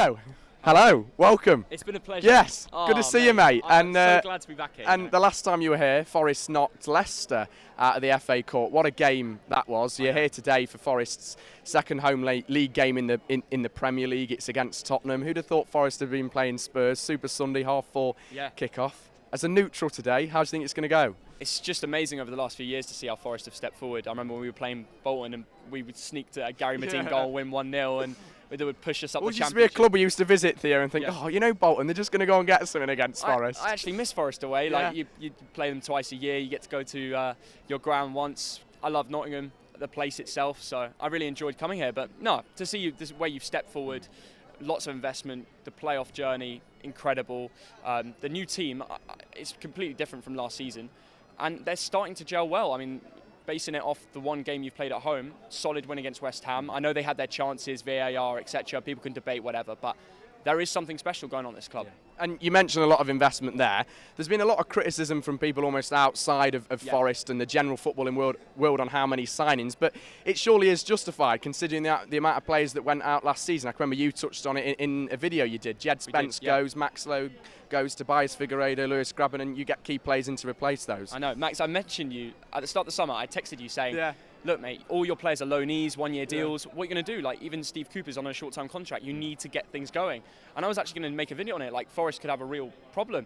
Go. Hello, welcome. It's been a pleasure. Yes, good to see you, mate. I'm so glad to be back here. And the last time you were here, Forest knocked Leicester out of the FA Cup. What a game that was. You're here today for Forest's second home league game in the Premier League. It's against Tottenham. Who'd have thought Forest had been playing Spurs? Super Sunday, 4:30 kick-off. As a neutral today, how do you think it's going to go? It's just amazing over the last few years to see how Forest have stepped forward. I remember when we were playing Bolton and we would sneak to a Gary Medine goal, win 1-0, and they would push us up the championship. It used to be a club we used to visit, Theo, and think, oh, you know Bolton, they're just going to go and get something against Forest. I actually miss Forest away. Like you play them twice a year, you get to go to your ground once. I love Nottingham, the place itself, so I really enjoyed coming here. But no, to see you, this way you've stepped forward, lots of investment, the playoff journey, incredible. The new team is completely different from last season, and they're starting to gel well. I mean, basing it off the one game you've played at home, solid win against West Ham. I know they had their chances, VAR, etc. People can debate whatever, but there is something special going on in this club. Yeah. And you mentioned a lot of investment there. There's been a lot of criticism from people almost outside of Forest and the general footballing world on how many signings, but it surely is justified considering the amount of players that went out last season. I can remember you touched on it in a video you did. Jed Spence goes, Max Lowe goes, Tobias Figueiredo, Lewis Grabban, and you get key players in to replace those. I know. Max, I mentioned you at the start of the summer. I texted you saying, look, mate, all your players are loanees, one-year deals. What are you going to do? Like, even Steve Cooper's on a short-term contract. You need to get things going. And I was actually going to make a video on it, like Forest could have a real problem.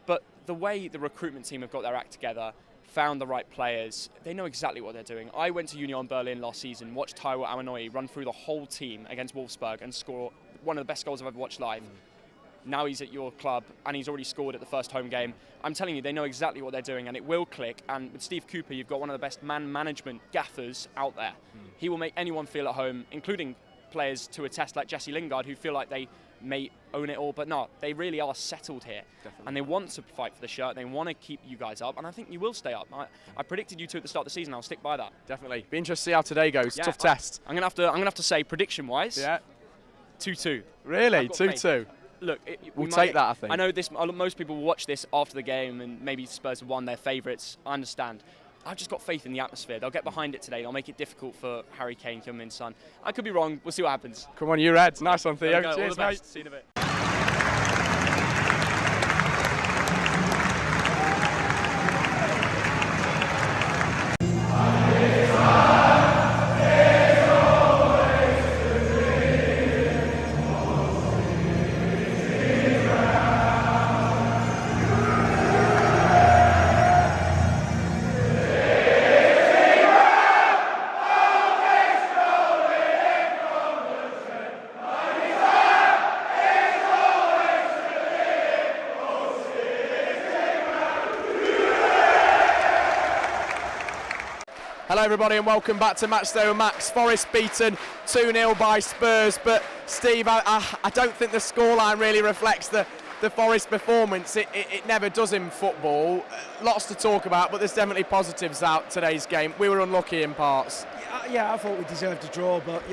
But the way the recruitment team have got their act together, found the right players, they know exactly what they're doing. I went to Union Berlin last season, watched Taiwo Awoniyi run through the whole team against Wolfsburg and score one of the best goals I've ever watched live. Now he's at your club and he's already scored at the first home game. I'm telling you, they know exactly what they're doing and it will click. And with Steve Cooper, you've got one of the best man management gaffers out there. He will make anyone feel at home, including players to a test like Jesse Lingard, who feel like they may own it all, but no, they really are settled here. Definitely. And they want to fight for the shirt. They want to keep you guys up, and I think you will stay up. I predicted you two at the start of the season. I'll stick by that. Definitely. Be interested to see how today goes. Tough test. I'm gonna have to say prediction-wise. 2-2. Really? 2-2. Look, we'll take that, I think. I know most people will watch this after the game and maybe Spurs have won their favourites. I understand. I've just got faith in the atmosphere. They'll get behind it today. They'll make it difficult for Harry Kane, Heung-min Son. I could be wrong. We'll see what happens. Come on, you Reds. Nice one, Theo. Cheers, all the best. Mate. See you in a bit. Hello everybody and welcome back to Matchday with Max. Forest beaten 2-0 by Spurs, but Steve, I don't think the scoreline really reflects the Forest performance. It never does in football. Lots to talk about, but there's definitely positives out today's game. We were unlucky in parts. Yeah, I thought we deserved a draw, but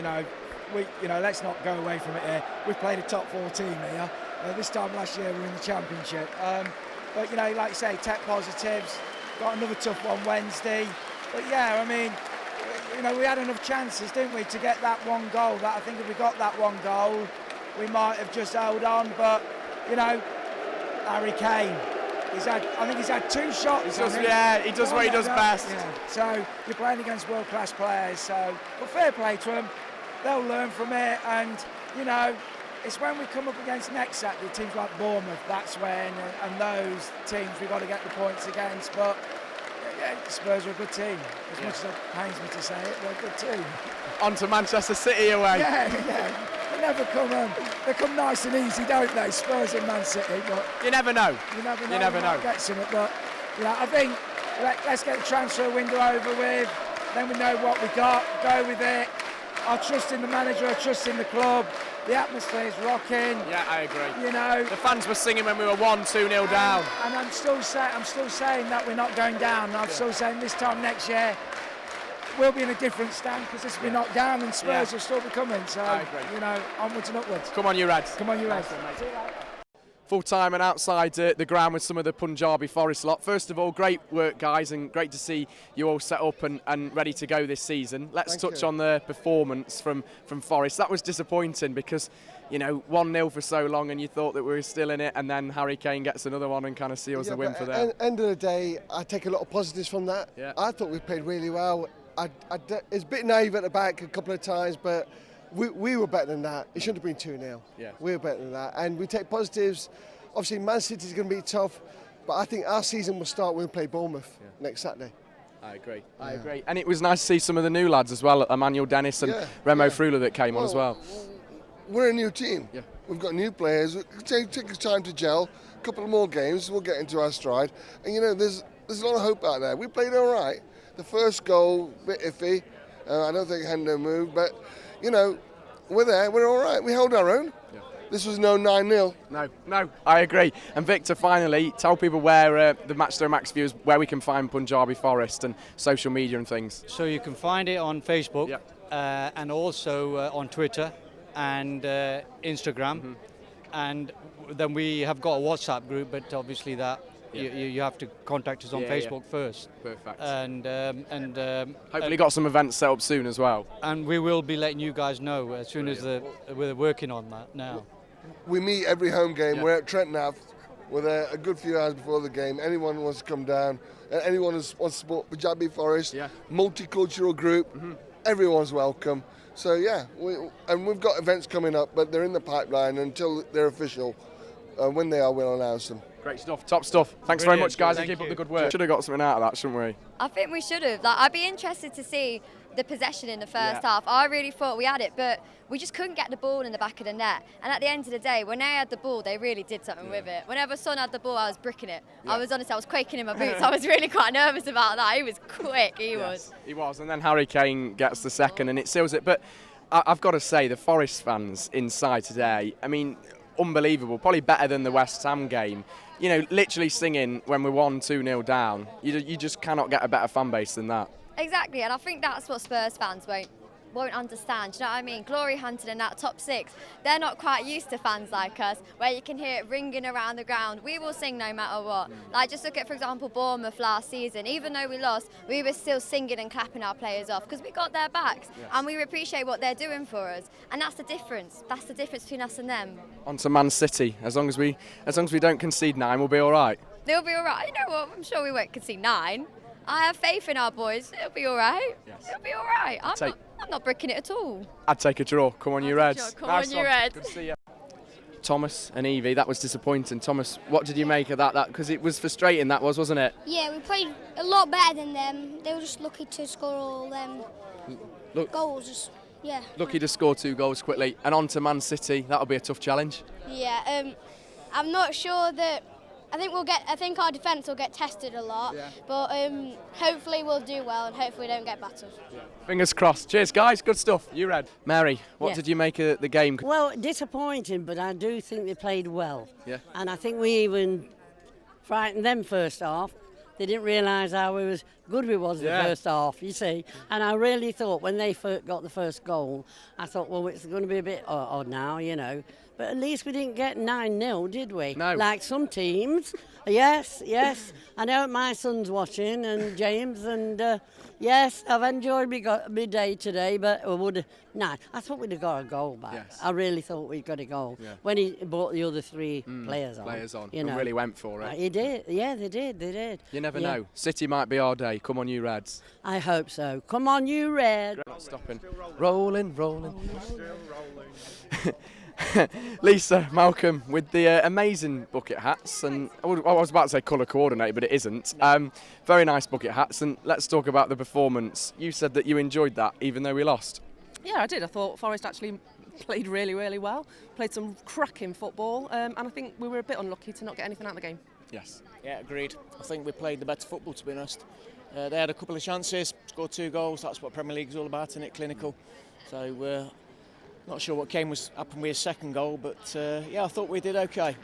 let's not go away from it here. We've played a top 4 team here. This time last year we were in the Championship. But like you say, take positives. Got another tough one Wednesday. But yeah, I mean, we had enough chances, didn't we, to get that one goal. I think if we got that one goal, we might have just held on. But Harry Kane, I think he's had 2 shots. He does what he does best. Yeah. So you're playing against world-class players. But fair play to them. They'll learn from it, and it's when we come up against next Saturday teams like Bournemouth. That's when, and those teams we've got to get the points against. But Spurs are a good team. As much as it pains me to say it, they're a good team. On to Manchester City away. Yeah. They never come they come nice and easy, don't they? Spurs and Man City. But you never know. You never know. Get some it, but I think let's get the transfer window over with. Then we know what we got. Go with it. I trust in the manager. I trust in the club. The atmosphere is rocking. Yeah, I agree. The fans were singing when we were 1-2-0 down. And I'm still saying that we're not going down. I'm still saying this time next year we'll be in a different stand because this will be knocked down and Spurs will still be coming. So, I agree. onwards and upwards. Come on, you Reds. Come on, you Reds. full time and outside the ground with some of the Punjabi Forest lot. First of all, great work, guys, and great to see you all set up and ready to go this season. Let's touch on the performance from Forest. That was disappointing because, you know, 1-0 for so long and you thought that we were still in it, and then Harry Kane gets another one and kind of seals the win for them. At the end of the day, I take a lot of positives from that. Yeah. I thought we played really well. It's a bit naive at the back a couple of times, but we were better than that. It shouldn't have been 2-0. Yeah. We were better than that. And we take positives. Obviously, Man City's going to be tough, but I think our season will start when we play Bournemouth next Saturday. I agree. I agree. And it was nice to see some of the new lads as well, Emmanuel Dennis and Remo Freuler that came on as well. We're a new team. Yeah. We've got new players. Take us time to gel. A couple of more games, we'll get into our stride. And, you know, there's a lot of hope out there. We played all right. The first goal, a bit iffy. I don't think Hendo moved, but, you know, we're there. We're all right. We held our own. Yeah. This was no 9-0. No, I agree. And Victor, finally, tell people where the Matchday Max viewers, where we can find Punjabi Forest and social media and things. So you can find it on Facebook and also on Twitter and Instagram. And then we have got a WhatsApp group, but obviously that you have to contact us on Facebook first. Perfect. And hopefully got some events set up soon as well. And we will be letting you guys know as soon as we're working on that now. We meet every home game. We're at Trent Nav. We're there a good few hours before the game. Anyone who wants to come down, anyone who wants to support Punjabi Forest, multicultural group, everyone's welcome. So we've got events coming up, but they're in the pipeline until they're official. When they are, we'll announce them. Great stuff, top stuff. Thanks very much, guys, and keep up the good work. Should have got something out of that, shouldn't we? I think we should have. I'd be interested to see the possession in the first half. I really thought we had it, but we just couldn't get the ball in the back of the net. And at the end of the day, when they had the ball, they really did something with it. Whenever Son had the ball, I was bricking it. I was quaking in my boots. I was really quite nervous about that. He was quick, he was. He was, and then Harry Kane gets the second and it seals it. But I've got to say, the Forest fans inside today, I mean, unbelievable, probably better than the West Ham game. You know, literally singing when we're 1-2-0 down. You just cannot get a better fan base than that. Exactly, and I think that's what Spurs fans won't understand. Do you know what I mean? Glory hunting in that top six, they're not quite used to fans like us, where you can hear it ringing around the ground. We will sing no matter what. Like, just look at, for example, Bournemouth last season. Even though we lost, we were still singing and clapping our players off because we got their backs and we appreciate what they're doing for us. And that's the difference. That's the difference between us and them. On to Man City. As long as we don't concede 9, we'll be all right. They'll be all right. You know what? I'm sure we won't concede 9. I have faith in our boys. It'll be all right. Yes. It'll be all right. I'm not bricking it at all. I'd take a draw. Come on, you Reds. Come on, you Reds. Good to see you. Thomas and Evie, that was disappointing. Thomas, what did you make of that? Because it was frustrating, that was, wasn't it? Yeah, we played a lot better than them. They were just lucky to score all them goals. Lucky to score 2 goals quickly. And on to Man City. That'll be a tough challenge. Yeah, I'm not sure that. I think our defence will get tested a lot, but hopefully we'll do well and hopefully we don't get battered. Fingers crossed. Cheers, guys. Good stuff. You Red. Mary, what did you make of the game? Well, disappointing, but I do think they played well. Yeah. And I think we even frightened them first half. They didn't realise how good we was the first half, you see. And I really thought when they got the first goal, I thought, well, it's going to be a bit odd now, you know. But at least we didn't get 9-0, did we? No. Like some teams. Yes. I know my son's watching, and James, and yes, I've enjoyed my day today, but I thought we'd have got a goal back. Yes. I really thought we'd got a goal. Yeah. When he brought the other 3 players on. You know. And really went for it. He did. Yeah, they did. You never know. City might be our day. Come on, you Reds. I hope so. Come on, you Reds. Not stopping. Rolling. Still rolling. Lisa, Malcolm, with the amazing bucket hats, and I was about to say colour coordinated, but it isn't. Very nice bucket hats, and let's talk about the performance. You said that you enjoyed that, even though we lost. Yeah, I did. I thought Forest actually played really, really well. Played some cracking football, and I think we were a bit unlucky to not get anything out of the game. Yes. Yeah, agreed. I think we played the better football, to be honest. They had a couple of chances, scored 2 goals. That's what Premier League is all about, isn't it? Clinical. So not sure what happened with his second goal, but I thought we did okay.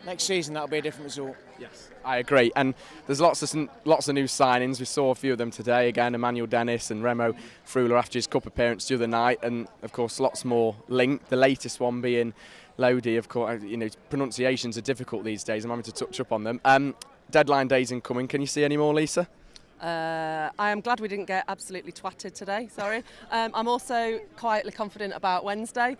Next season that'll be a different result. Yes, I agree. And there's lots of new signings. We saw a few of them today. Again, Emmanuel Dennis and Remo Freuler after his cup appearance the other night, and of course lots more linked. The latest one being Lodi, of course. Pronunciations are difficult these days. I'm having to touch up on them. Deadline day's incoming. Can you see any more, Lisa? I am glad we didn't get absolutely twatted today, sorry. I'm also quietly confident about Wednesday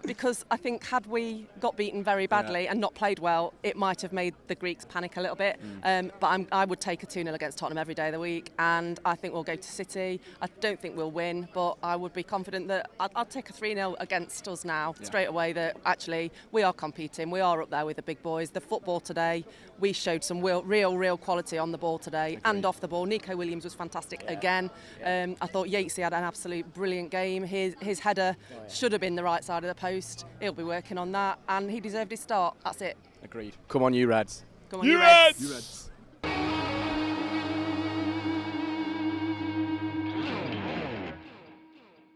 because I think had we got beaten very badly and not played well, it might have made the Greeks panic a little bit. But I would take a 2-0 against Tottenham every day of the week, and I think we'll go to City. I don't think we'll win, but I would be confident that I'll take a 3-0 against us now, straight away, that actually we are competing, we are up there with the big boys. The football today, we showed some real quality on the ball today and off the ball. Nico Williams was fantastic again. I thought Yatesy had an absolute brilliant game. His header should have been the right side of the post. He'll be working on that, and he deserved his start. That's it. Agreed. Come on, you Reds. Come on, you Reds. You Reds.